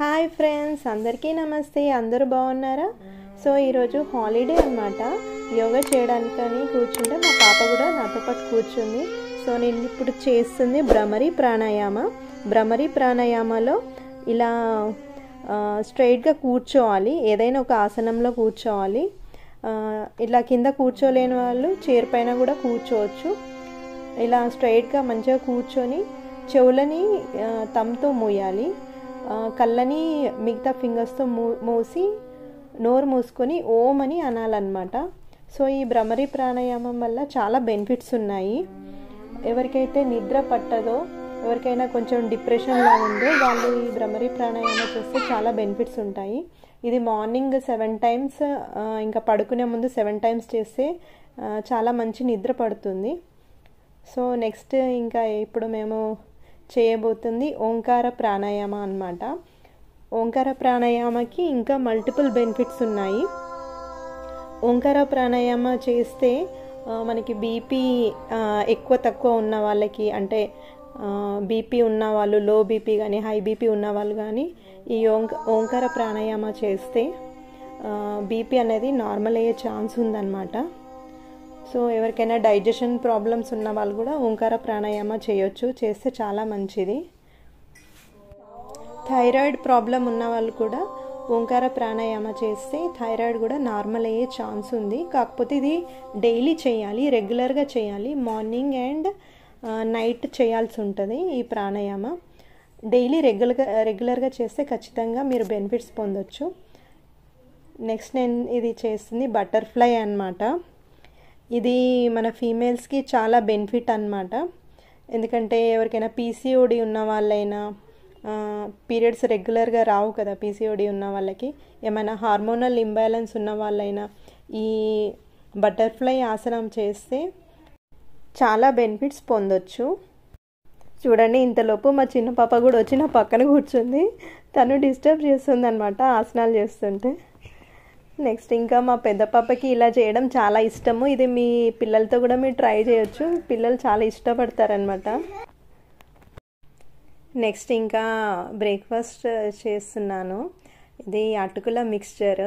Hi friends, అందరికీ నమస్తే. అందరూ బాగున్నారా? సో ఈరోజు హాలిడే అన్నమాట. యోగా చేయడానికని కూర్చుంటే మా పాప కూడా నాతో పాటు కూర్చుంది. సో నేను ఇప్పుడు చేస్తుంది భ్రమరి ప్రాణాయామ. భ్రమరి ప్రాణాయామలో ఇలా స్ట్రైట్గా కూర్చోవాలి, ఏదైనా ఒక ఆసనంలో కూర్చోవాలి. ఇలా కింద కూర్చోలేని వాళ్ళు చైర్ పైన కూడా కూర్చోవచ్చు. ఇలా స్ట్రైట్గా మంచిగా కూర్చొని చెవులని తమ్తో మూయాలి, కళ్ళని మిగతా ఫింగర్స్తో మూసి నోరు మూసుకొని ఓం అని అనాలన్నమాట. సో ఈ భ్రమరి ప్రాణాయామం వల్ల చాలా బెనిఫిట్స్ ఉన్నాయి. ఎవరికైతే నిద్ర పట్టదో, ఎవరికైనా కొంచెం డిప్రెషన్లో ఉందో వాళ్ళు ఈ భ్రమరి ప్రాణాయామం చేస్తే చాలా బెనిఫిట్స్ ఉంటాయి. ఇది మార్నింగ్ 7 times, ఇంకా పడుకునే ముందు 7 times చేస్తే చాలా మంచి నిద్ర పడుతుంది. సో నెక్స్ట్ ఇంకా ఇప్పుడు మేము చేయబోతుంది ఓంకార ప్రాణాయామ అన్నమాట. ఓంకార ప్రాణాయామకి ఇంకా మల్టిపుల్ బెనిఫిట్స్ ఉన్నాయి. ఓంకార ప్రాణాయామ చేస్తే మనకి బీపీ ఎక్కువ తక్కువ ఉన్న వాళ్ళకి, అంటే బీపీ ఉన్న వాళ్ళు, లో బీపీ కానీ హై బీపీ ఉన్న వాళ్ళు కానీ ఈ ఓంకార ప్రాణాయామ చేస్తే బీపీ అనేది నార్మల్ అయ్యే ఛాన్స్ ఉందన్నమాట. సో ఎవరికైనా డైజెషన్ ప్రాబ్లమ్స్ ఉన్న వాళ్ళు కూడా ఓంకార ప్రాణాయామ చేయొచ్చు, చేస్తే చాలా మంచిది. థైరాయిడ్ ప్రాబ్లం ఉన్న వాళ్ళు కూడా ఓంకార ప్రాణాయామ చేస్తే థైరాయిడ్ కూడా నార్మల్ అయ్యే ఛాన్స్ ఉంది. కాకపోతే ఇది డైలీ చేయాలి, రెగ్యులర్గా చేయాలి. మార్నింగ్ అండ్ నైట్ చేయాల్సి ఉంటుంది ఈ ప్రాణాయామ. డైలీ రెగ్యులర్గా చేస్తే ఖచ్చితంగా మీరు బెనిఫిట్స్ పొందొచ్చు. నెక్స్ట్ నేను ఇది చేస్తుంది బటర్ఫ్లై అన్నమాట. ఇది మన ఫీమేల్స్కి చాలా బెనిఫిట్ అన్నమాట. ఎందుకంటే ఎవరికైనా పీసీఓడి ఉన్న వాళ్ళైనా, పీరియడ్స్ రెగ్యులర్గా రావు కదా పీసీఓడి ఉన్న వాళ్ళకి, ఏమైనా హార్మోనల్ ఇంబ్యాలెన్స్ ఉన్న వాళ్ళైనా ఈ బటర్ఫ్లై ఆసనం చేస్తే చాలా బెనిఫిట్స్ పొందొచ్చు. చూడండి, ఇంతలోపు మా చిన్న పాప కూడా వచ్చి నా పక్కన కూర్చుంది. తను డిస్టర్బ్ చేస్తుంది అనమాట ఆసనాలు చేస్తుంటే. నెక్స్ట్ ఇంకా మా పెద్ద పాపకి ఇలా చేయడం చాలా ఇష్టము. ఇది మీ పిల్లలతో కూడా మీరు ట్రై చేయొచ్చు, పిల్లలు చాలా ఇష్టపడతారనమాట. నెక్స్ట్ ఇంకా బ్రేక్ఫాస్ట్ చేస్తున్నాను. ఇది అటుకుల మిక్స్చర్.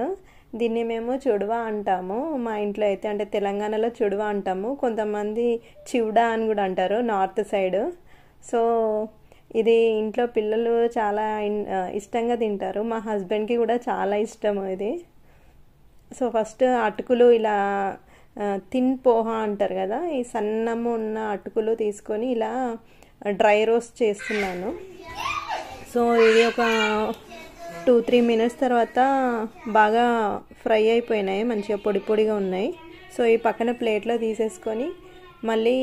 దీన్ని మేము చుడవా అంటాము మా ఇంట్లో అయితే, అంటే తెలంగాణలో చుడవా అంటాము. కొంతమంది చివడా అని కూడా అంటారు నార్త్ సైడ్. సో ఇది ఇంట్లో పిల్లలు చాలా ఇష్టంగా తింటారు. మా హస్బెండ్కి కూడా చాలా ఇష్టము ఇది. సో ఫస్ట్ అటుకులు ఇలా తిన్ పోహా అంటారు కదా, ఈ సన్నము ఉన్న అటుకులు తీసుకొని ఇలా డ్రై రోస్ట్ చేస్తున్నాను. సో ఇది ఒక 2-3 minutes తర్వాత బాగా ఫ్రై అయిపోయినాయి, మంచిగా పొడి పొడిగా ఉన్నాయి. సో ఈ పక్కన ప్లేట్లో తీసేసుకొని మళ్ళీ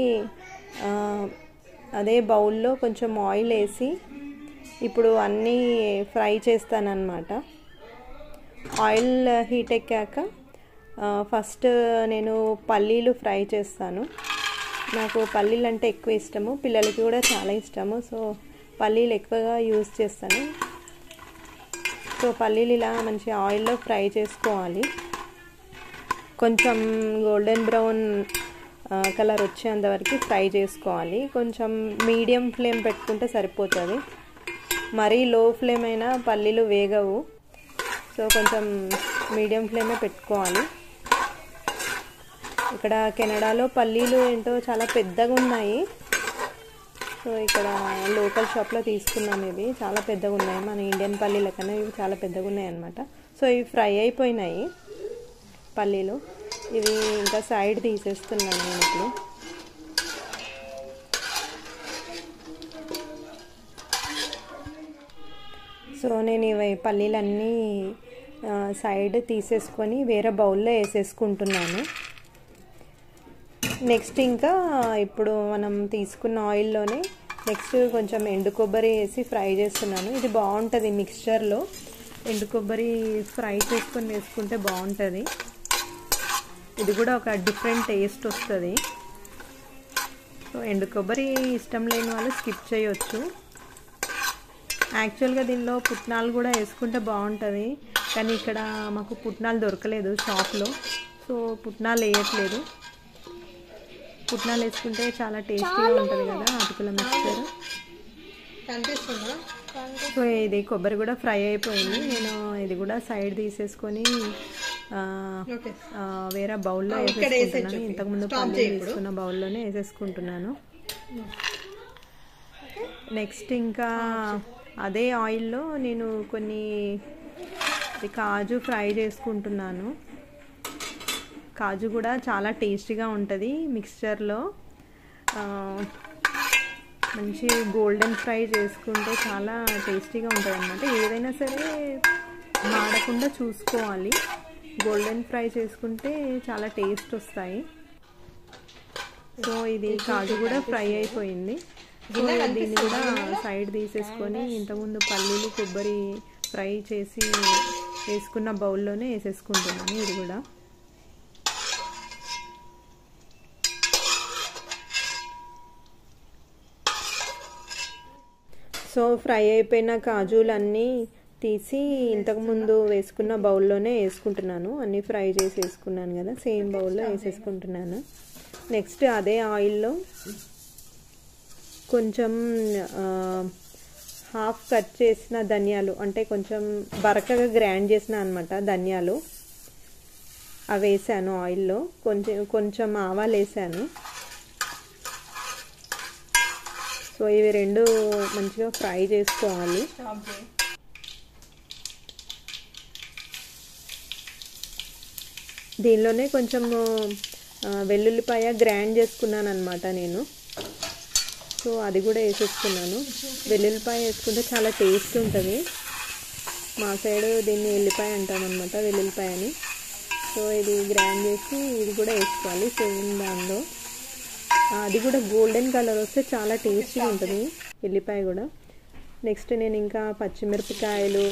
అదే బౌల్లో కొంచెం ఆయిల్ వేసి ఇప్పుడు అన్నీ ఫ్రై చేస్తానన్నమాట. ఆయిల్ హీట్ ఎక్కాక ఫస్ట్ నేను పల్లీలు ఫ్రై చేస్తాను. నాకు పల్లీలు అంటే ఎక్కువ ఇష్టము, పిల్లలకి కూడా చాలా ఇష్టము. సో పల్లీలు ఎక్కువగా యూజ్ చేస్తాను. సో పల్లీలు ఇలా మంచి ఆయిల్లో ఫ్రై చేసుకోవాలి. కొంచెం గోల్డెన్ బ్రౌన్ కలర్ వచ్చేంతవరకు ఫ్రై చేసుకోవాలి. కొంచెం మీడియం ఫ్లేమ్ పెట్టుకుంటే సరిపోతుంది, మరీ లో ఫ్లేమ్ అయినా పల్లీలు వేగవు. సో కొంచెం మీడియం ఫ్లేమే పెట్టుకోవాలి. ఇక్కడ కెనడాలో పల్లీలు ఏంటో చాలా పెద్దగా ఉన్నాయి. సో ఇక్కడ లోకల్ షాప్లో తీసుకున్నాను. ఇవి చాలా పెద్దగా ఉన్నాయి, మన ఇండియన్ పల్లీల కన్నా ఇవి చాలా పెద్దగా ఉన్నాయి అన్నమాట. సో ఇవి ఫ్రై అయిపోయినాయి పల్లీలు. ఇవి ఇంకా సైడ్ తీసేస్తున్నాను నేను ఇప్పుడు. సో నేను ఇవి పల్లీలన్నీ సైడ్ తీసేసుకొని వేరే బౌల్లో వేసేసుకుంటున్నాను. నెక్స్ట్ ఇంకా ఇప్పుడు మనం తీసుకున్న ఆయిల్లోనే నెక్స్ట్ కొంచెం ఎండు కొబ్బరి వేసి ఫ్రై చేస్తున్నాను. ఇది బాగుంటుంది మిక్స్చర్లో, ఎండు కొబ్బరి ఫ్రై చేసుకొని వేసుకుంటే బాగుంటుంది. ఇది కూడా ఒక డిఫరెంట్ టేస్ట్ వస్తుంది. సో ఎండు కొబ్బరి ఇష్టం లేని వాళ్ళు స్కిప్ చేయొచ్చు. యాక్చువల్గా దీనిలో పుట్నాలు కూడా వేసుకుంటే బాగుంటుంది, కానీ ఇక్కడ మాకు పుట్నాలు దొరకలేదు షాప్లో. సో పుట్నాలు వేయట్లేదు. పుట్నాలు వేసుకుంటే చాలా టేస్టీగా ఉంటుంది కదా అటుకుల మిక్స్చర్. కనిపిస్తుందా? సో ఇది కొబ్బరి కూడా ఫ్రై అయిపోయింది. నేను ఇది కూడా సైడ్ తీసేసుకొని వేరే బౌల్లో వేసేసుకుంటున్నాను. ఇంతకుముందు పల్లీలు తీసుకున్న బౌల్లోనే వేసేసుకుంటున్నాను. నెక్స్ట్ ఇంకా అదే ఆయిల్లో నేను కొన్ని కాజు ఫ్రై చేసుకుంటున్నాను. కాజు కూడా చాలా టేస్టీగా ఉంటుంది మిక్స్చర్లో. మంచి గోల్డెన్ ఫ్రై చేసుకుంటే చాలా టేస్టీగా ఉంటుంది అన్నమాట. ఏదైనా సరే మాడకుండా చూసుకోవాలి. గోల్డెన్ ఫ్రై చేసుకుంటే చాలా టేస్ట్ వస్తాయి. సో ఇది కాజు కూడా ఫ్రై అయిపోయింది. సో దీన్ని కూడా సైడ్ తీసేసుకొని ఇంతకుముందు పల్లీలు కొబ్బరి ఫ్రై చేసి వేసుకున్న బౌల్లోనే వేసేసుకుంటున్నాను. ఇది కూడా సో ఫ్రై అయిపోయిన కాజులన్నీ తీసి ఇంతకుముందు వేసుకున్న బౌల్లోనే వేసుకుంటున్నాను. అన్నీ ఫ్రై చేసి వేసుకున్నాను కదా, సేమ్ బౌల్లో వేసేసుకుంటున్నాను. నెక్స్ట్ అదే ఆయిల్లో కొంచెం హాఫ్ కట్ చేసిన ధనియాలు, అంటే కొంచెం బరకగా గ్రైండ్ చేసిన అనమాట ధనియాలు, అవి వేసాను ఆయిల్లో. కొంచెం ఆవాలు వేసాను. సో ఇవి రెండు మంచిగా ఫ్రై చేసుకోవాలి. దీనిలోనే కొంచెం వెల్లుల్లిపాయ గ్రైండ్ చేసుకున్నాను అనమాట నేను. సో అది కూడా వేసేసుకున్నాను. వెల్లుల్లిపాయ వేసుకుంటే చాలా టేస్ట్ ఉంటుంది. మా సైడ్ దీన్ని ఎల్లిపాయ అంటామన్నమాట, వెల్లుల్లిపాయని. సో ఇది గ్రైండ్ చేసి ఇది కూడా వేసుకోవాలి సేమ్ దానిలో. అది కూడా గోల్డెన్ కలర్ వస్తే చాలా టేస్టీగా ఉంటుంది ఎల్లిపాయ కూడా. నెక్స్ట్ నేను ఇంకా పచ్చిమిరపకాయలు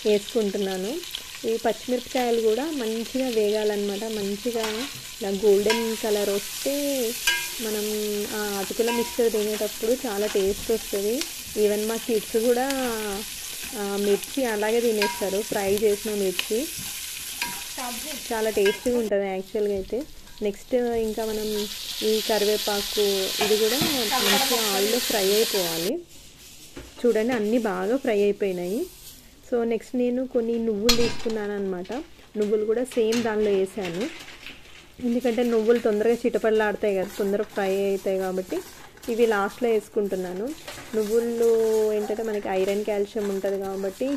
వేసుకుంటున్నాను. ఈ పచ్చిమిరపకాయలు కూడా మంచిగా వేగాలన్నమాట. మంచిగా ఇలా గోల్డెన్ కలర్ వస్తే మనం ఆ అటుకుల మిక్చర్ తినేటప్పుడు చాలా టేస్ట్ వస్తుంది. ఈవెన్ మా కిడ్స్ కూడా మిర్చి అలాగే తినేస్తారు, ఫ్రై చేసిన మిర్చి. చాలా టేస్టీగా ఉంటుంది యాక్చువల్గా అయితే. నెక్స్ట్ ఇంకా మనం ఈ కరివేపాకు ఇది కూడా మంచిగా ఆయిల్లో ఫ్రై అయిపోవాలి. చూడండి అన్నీ బాగా ఫ్రై అయిపోయినాయి. సో నెక్స్ట్ నేను కొన్ని నువ్వులు తీసుకున్నాను అనమాట. నువ్వులు కూడా సేమ్ దానిలో వేసాను. ఎందుకంటే నువ్వులు తొందరగా చిటపడలాడతాయి కదా, తొందరగా ఫ్రై అవుతాయి కాబట్టి ఇవి లాస్ట్లో వేసుకుంటున్నాను. నువ్వులు ఏంటంటే మనకి ఐరన్ కాల్షియం ఉంటుంది కాబట్టి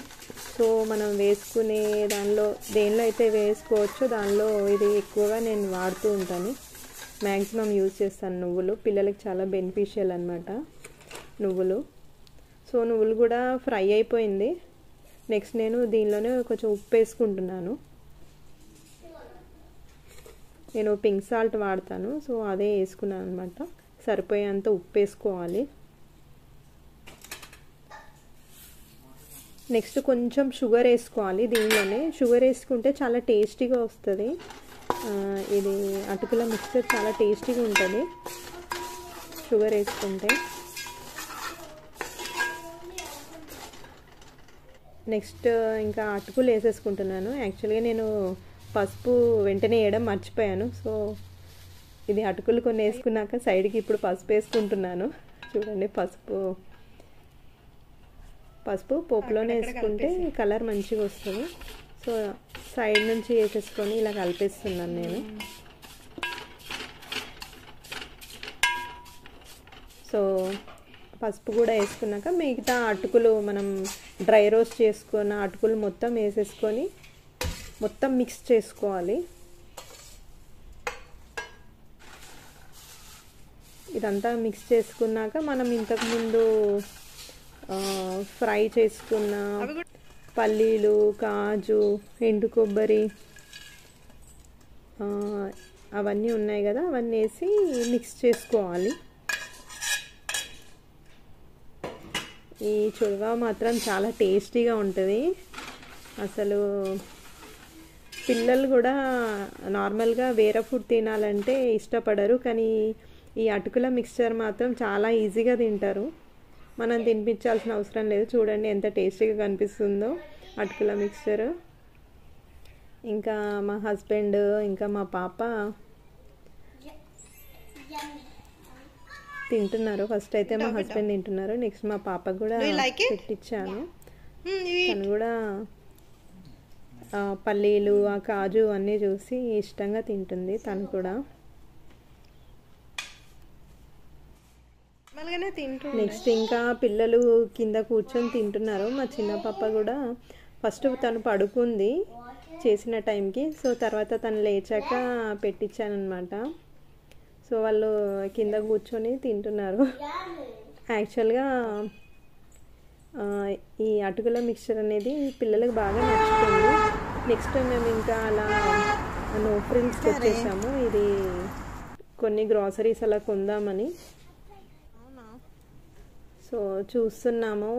సో మనం వేసుకునే దానిలో దేనిలో అయితే వేసుకోవచ్చో దానిలో ఇది ఎక్కువగా నేను వాడుతూ ఉంటాను. మ్యాక్సిమం యూజ్ చేస్తాను నువ్వులు. పిల్లలకి చాలా బెనిఫిషియల్ అనమాట నువ్వులు. సో నువ్వులు కూడా ఫ్రై అయిపోయింది. నెక్స్ట్ నేను దీనిలోనే కొంచెం ఉప్పు వేసుకుంటున్నాను. నేను పింక్ సాల్ట్ వాడతాను, సో అదే వేసుకున్నాను అనమాట. సరిపోయేంత ఉప్పు వేసుకోవాలి. నెక్స్ట్ కొంచెం షుగర్ వేసుకోవాలి దీనిలోనే. షుగర్ వేసుకుంటే చాలా టేస్టీగా వస్తుంది. ఇది అటుకుల మిక్చర్ చాలా టేస్టీగా ఉంటుంది షుగర్ వేసుకుంటే. నెక్స్ట్ ఇంకా అటుకులు వేసేసుకుంటున్నాను. యాక్చువల్గా నేను పసుపు వెంటనే వేయడం మర్చిపోయాను. సో ఇది అటుకులు కొన్ని వేసుకున్నాక సైడ్కి ఇప్పుడు పసుపు వేసుకుంటున్నాను. చూడండి పసుపు పోపులోనే వేసుకుంటే కలర్ మంచిగా వస్తుంది. సో సైడ్ నుంచి వేసేసుకొని ఇలా కలిపేస్తున్నాను నేను. సో పసుపు కూడా వేసుకున్నాక మిగతా అటుకులు మనం డ్రై రోస్ట్ చేసుకున్న అటుకులు మొత్తం వేసేసుకొని మొత్తం మిక్స్ చేసుకోవాలి. ఇదంతా మిక్స్ చేసుకున్నాక మనం ఇంతకుముందు ఫ్రై చేసుకున్న పల్లీలు, కాజు, ఎండు కొబ్బరి అవన్నీ ఉన్నాయి కదా, అవన్నీ వేసి మిక్స్ చేసుకోవాలి. ఈ చుడవా మాత్రం చాలా టేస్టీగా ఉంటుంది. అసలు పిల్లలు కూడా నార్మల్గా వేరే ఫుడ్ తినాలంటే ఇష్టపడరు, కానీ ఈ అటుకుల మిక్స్చర్ మాత్రం చాలా ఈజీగా తింటారు. మనం తినిపించాల్సిన అవసరం లేదు. చూడండి ఎంత టేస్టీగా కనిపిస్తుందో అటుకుల మిక్స్చర్. ఇంకా మా హస్బెండ్ ఇంకా మా పాప తింటున్నారు. ఫస్ట్ అయితే మా హస్బెండ్ తింటున్నారు, నెక్స్ట్ మా పాపకు కూడా పెట్టించాను. తను కూడా పల్లీలు ఆ కాజు అన్నీ చూసి ఇష్టంగా తింటుంది తను కూడా. నెక్స్ట్ ఇంకా పిల్లలు కింద కూర్చొని తింటున్నారు. మా చిన్న పాప కూడా ఫస్ట్ తను పడుకుంది చేసిన టైంకి, సో తర్వాత తను లేచాక పెట్టించానమాట. సో వాళ్ళు కింద కూర్చొని తింటున్నారు. యాక్చువల్గా ఈ అటుకుల మిక్చర్ అనేది పిల్లలకు బాగా నచ్చుతుంది. నెక్స్ట్ మేము ఇంకా అలా నో ఫ్రిల్స్కి వచ్చేసాము. ఇది కొన్ని గ్రాసరీస్ అలా కొందామని సో చూస్తున్నాము.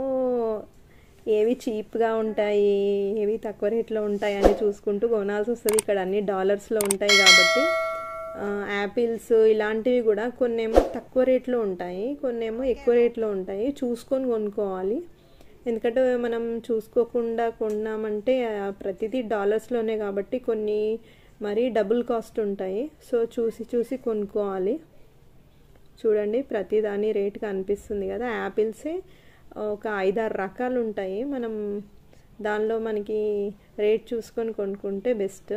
ఏవి చీప్గా ఉంటాయి, ఏవి తక్కువ రేట్లో ఉంటాయి అని చూసుకుంటూ కొనాల్సి వస్తుంది. ఇక్కడ అన్ని డాలర్స్లో ఉంటాయి కాబట్టి యాపిల్స్ ఇలాంటివి కూడా కొన్నేమో తక్కువ రేట్లో ఉంటాయి, కొన్నేమో ఎక్కువ రేట్లో ఉంటాయి. చూసుకొని కొనుక్కోవాలి. ఎందుకంటే మనం చూసుకోకుండా కొన్నామంటే ప్రతిదీ డాలర్స్లోనే కాబట్టి కొన్ని మరీ డబుల్ కాస్ట్ ఉంటాయి. సో చూసి కొనుక్కోవాలి. చూడండి ప్రతిదాని రేట్ కనిపిస్తుంది కదా. యాపిల్సే ఒక 5-6 రకాలు ఉంటాయి. మనం దానిలో మనకి రేట్ చూసుకొని కొనుక్కుంటే బెస్ట్.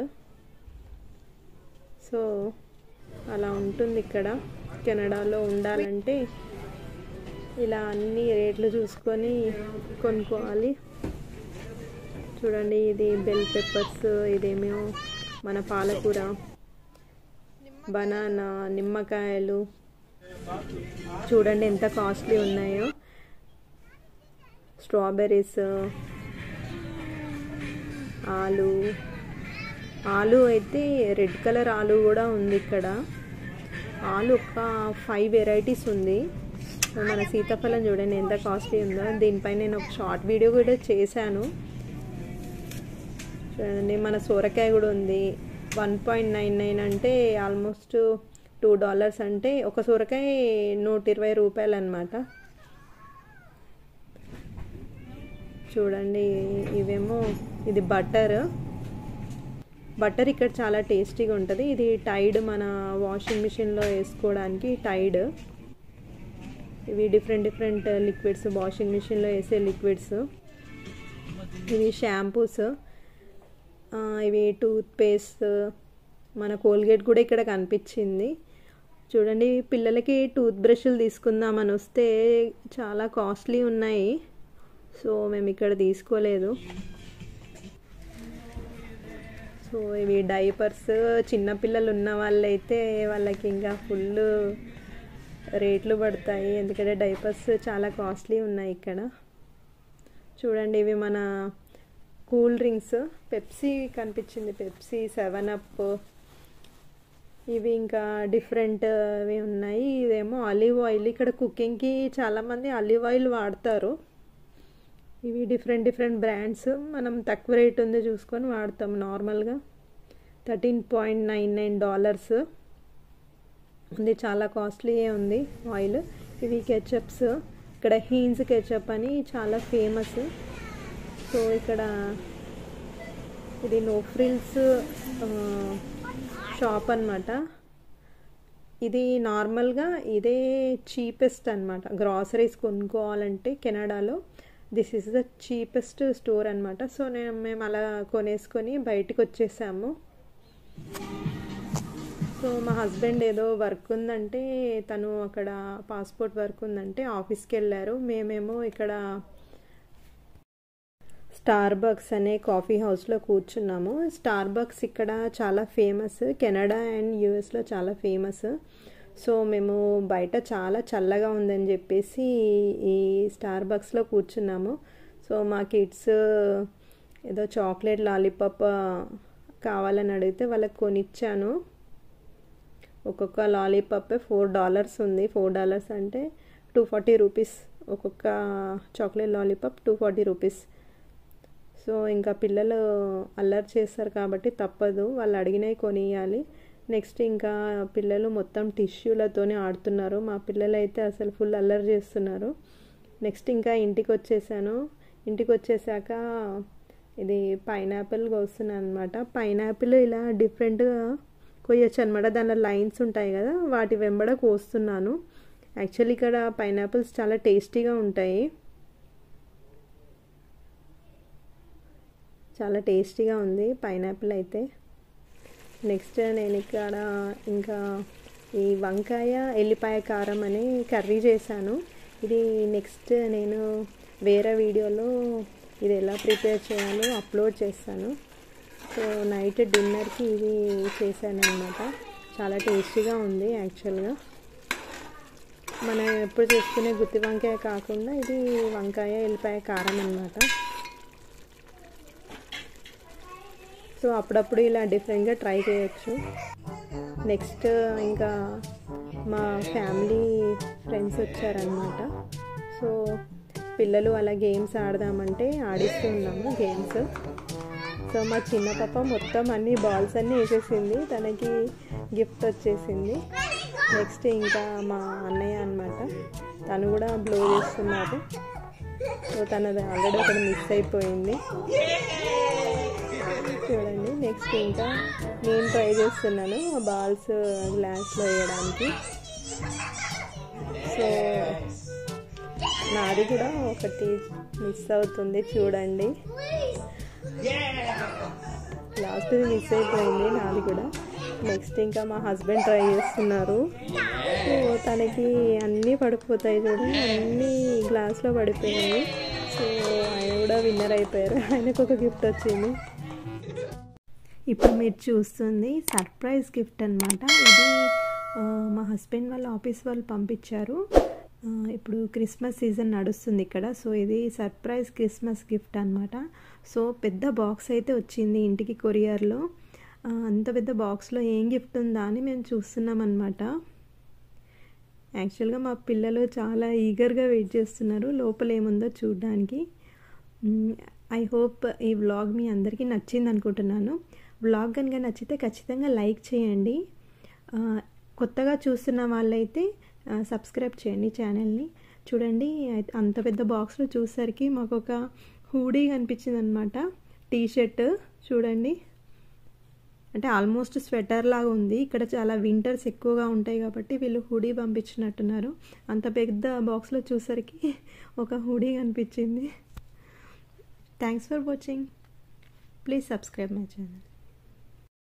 సో అలా ఉంటుంది ఇక్కడ. కెనడాలో ఉండాలంటే ఇలా అన్ని రేట్లు చూసుకొని కొనుక్కోవాలి. చూడండి ఇది బెల్ పెప్పర్స్, ఇదేమో మన పాలకూర, బనానా, నిమ్మకాయలు చూడండి ఎంత కాస్ట్లీ ఉన్నాయో. స్ట్రాబెర్రీస్, ఆలు అయితే రెడ్ కలర్ ఆలు కూడా ఉంది ఇక్కడ. ఆలు ఒక 5 వెరైటీస్ ఉంది. మన సీతాఫలం చూడండి ఎంత కాస్ట్లీ ఉందో. దీనిపైన నేను ఒక షార్ట్ వీడియో కూడా చేశాను చూడండి. మన సొరకాయ కూడా ఉంది. 1.99 అంటే ఆల్మోస్ట్ $2 అంటే ఒక సొరకాయ 120 రూపాయలు అన్నమాట. చూడండి ఇవేమో ఇది బటర్ ఇక్కడ చాలా టేస్టీగా ఉంటుంది. ఇది టైడ్, మన వాషింగ్ మిషన్లో వేసుకోవడానికి టైడ్. ఇవి డిఫరెంట్ లిక్విడ్స్, వాషింగ్ మిషన్లో వేసే లిక్విడ్స్. ఇవి షాంపూస్, ఇవి టూత్ పేస్ట్, మన కోల్గేట్ కూడా ఇక్కడ కనిపించింది. చూడండి పిల్లలకి టూత్ బ్రష్లు తీసుకుందామని వస్తే చాలా కాస్ట్లీ ఉన్నాయి. సో మేము ఇక్కడ తీసుకోలేదు. సో ఇవి డైపర్స్, చిన్నపిల్లలు ఉన్న వాళ్ళైతే వాళ్ళకి ఇంకా ఫుల్ రేట్లు పడతాయి, ఎందుకంటే డైపర్స్ చాలా కాస్ట్లీ ఉన్నాయి ఇక్కడ. చూడండి ఇవి మన కూల్ డ్రింక్స్, పెప్సీ కనిపించింది, పెప్సీ, 7up, ఇవి ఇంకా డిఫరెంట్వి ఉన్నాయి. ఇదేమో ఆలివ్ ఆయిల్. ఇక్కడ కుకింగ్కి చాలామంది ఆలివ్ ఆయిల్ వాడతారు. ఇవి డిఫరెంట్ బ్రాండ్స్. మనం తక్కువ రేట్ ఉంది చూసుకొని వాడతాం. నార్మల్గా $13.99 ఉంది, చాలా కాస్ట్లీ ఉంది ఆయిల్. ఇవి కెచప్స్, ఇక్కడ హీన్స్ కెచప్ అని చాలా ఫేమస్. సో ఇక్కడ ఇది నో ఫ్రిల్స్ షాప్ అన్నమాట. ఇది నార్మల్గా ఇదే చీపెస్ట్ అన్నమాట. గ్రాసరీస్ కొనుక్కోవాలంటే కెనడాలో this is the cheapest store అన్నమాట. సో మేము అలా కొనేసుకొని బయటికి వచ్చేసాము. సో మా హస్బెండ్ ఏదో వర్క్ ఉందంటే, తను అక్కడ పాస్పోర్ట్ వర్క్ ఉందంటే ఆఫీస్కి వెళ్ళారు. మేమేమో ఇక్కడ స్టార్బక్స్ అనే కాఫీ హౌస్లో కూర్చున్నాము. స్టార్బక్స్ ఇక్కడ చాలా ఫేమస్, కెనడా అండ్ యూఎస్లో చాలా ఫేమస్. సో మేము బయట చాలా చల్లగా ఉందని చెప్పేసి ఈ స్టార్బక్స్లో కూర్చున్నాము. సో మా కిడ్స్ ఏదో చాక్లెట్ లాలీపాప్ కావాలని అడిగితే వాళ్ళకి కొనిచ్చాను. ఒక్కొక్క లాలీపాప్ $4 ఉంది. $4 అంటే 240 రూపీస్. ఒక్కొక్క చాక్లెట్ లాలీపాప్ 240 రూపీస్. సో ఇంకా పిల్లలు అల్లరి చేస్తారు కాబట్టి తప్పదు, వాళ్ళు అడిగినవి కొనియాలి. నెక్స్ట్ ఇంకా పిల్లలు మొత్తం టిష్యూలతోనే ఆడుతున్నారు. మా పిల్లలు అయితే అసలు ఫుల్ అల్లరి చేస్తున్నారు. నెక్స్ట్ ఇంకా ఇంటికి వచ్చేసాను. ఇంటికి వచ్చేసాక ఇది పైనాపిల్ కోస్తున్నాను అనమాట. పైనాపిల్ ఇలా డిఫరెంట్గా కొయ్యొచ్చు అనమాట. దానిలో లైన్స్ ఉంటాయి కదా, వాటి వెంబడ కోస్తున్నాను. యాక్చువల్లీ ఇక్కడ పైనాపిల్స్ చాలా టేస్టీగా ఉంటాయి, చాలా టేస్టీగా ఉంది పైనాపిల్ అయితే. నెక్స్ట్ నేను ఇక్కడ ఇంకా ఈ వంకాయ ఎల్లిపాయ కారం అని కర్రీ చేశాను. ఇది నెక్స్ట్ నేను వేరే వీడియోలో ఇది ఎలా ప్రిపేర్ చేయాలో అప్లోడ్ చేస్తాను. సో నైట్ డిన్నర్కి ఇది చేశాను అనమాట. చాలా టేస్టీగా ఉంది యాక్చువల్గా. మనం ఎప్పుడు చేసుకునే గుత్తి వంకాయ కాకుండా ఇది వంకాయ ఎల్లిపాయ కారం అన్నమాట. సో అప్పుడప్పుడు ఇలా డిఫరెంట్గా ట్రై చేయొచ్చు. నెక్స్ట్ ఇంకా మా ఫ్యామిలీ ఫ్రెండ్స్ వచ్చారనమాట. సో పిల్లలు అలా గేమ్స్ ఆడదామంటే ఆడిస్తూ ఉన్నాము గేమ్స్. సో మా చిన్న పాప మొత్తం అన్ని బాల్స్ అన్నీ వేసేసింది, తనకి గిఫ్ట్ వచ్చేసింది. నెక్స్ట్ ఇంకా మా అన్నయ్య అనమాట, తను కూడా బ్లో చేస్తున్నారు. సో తనది ఆల్రెడీ ఒకటి మిస్ అయిపోయింది చూడండి. నెక్స్ట్ ఇంకా నేను ట్రై చేస్తున్నాను బాల్స్ గ్లాస్లో వేయడానికి. సో నాది కూడా ఒకటి మిస్ అవుతుంది చూడండి, లాస్ట్ది మిస్ అయిపోయింది నాది కూడా. నెక్స్ట్ ఇంకా మా హస్బెండ్ ట్రై చేస్తున్నారు. సో తనకి అన్నీ పడిపోతాయి చూడండి, అన్నీ గ్లాస్లో పడిపోయాయి. సో ఆయన కూడా విన్నర్ అయిపోయారు, ఆయనకు ఒక గిఫ్ట్ వచ్చింది. ఇప్పుడు మీరు చూస్తుంది సర్ప్రైజ్ గిఫ్ట్ అనమాట. ఇది మా హస్బెండ్ వాళ్ళ ఆఫీస్ వాళ్ళు పంపించారు. ఇప్పుడు క్రిస్మస్ సీజన్ నడుస్తుంది ఇక్కడ. సో ఇది సర్ప్రైజ్ క్రిస్మస్ గిఫ్ట్ అనమాట. సో పెద్ద బాక్స్ అయితే వచ్చింది ఇంటికి కొరియర్లో. అంత పెద్ద బాక్స్లో ఏం గిఫ్ట్ ఉందా అని మేము చూస్తున్నాం అనమాట. యాక్చువల్గా మా పిల్లలు చాలా ఈగర్గా వెయిట్ చేస్తున్నారు లోపల ఏముందో చూడడానికి. ఐ హోప్ ఈ వ్లాగ్ మీ అందరికీ నచ్చింది అనుకుంటున్నాను. వ్లాగ్ కనుక నచ్చితే ఖచ్చితంగా లైక్ చేయండి. కొత్తగా చూస్తున్న వాళ్ళైతే సబ్స్క్రైబ్ చేయండి ఛానల్ని. చూడండి అంత పెద్ద బాక్స్లో చూసేసరికి మాకు ఒక హూడీ కనిపించింది అనమాట, టీషర్ట్ చూడండి. అంటే ఆల్మోస్ట్ స్వెటర్ లాగా ఉంది. ఇక్కడ చాలా వింటర్స్ ఎక్కువగా ఉంటాయి కాబట్టి వీళ్ళు హూడీ పంపించినట్టున్నారు. అంత పెద్ద బాక్స్లో చూసేసరికి ఒక హూడీ కనిపించింది. Thanks for watching. Please subscribe my channel.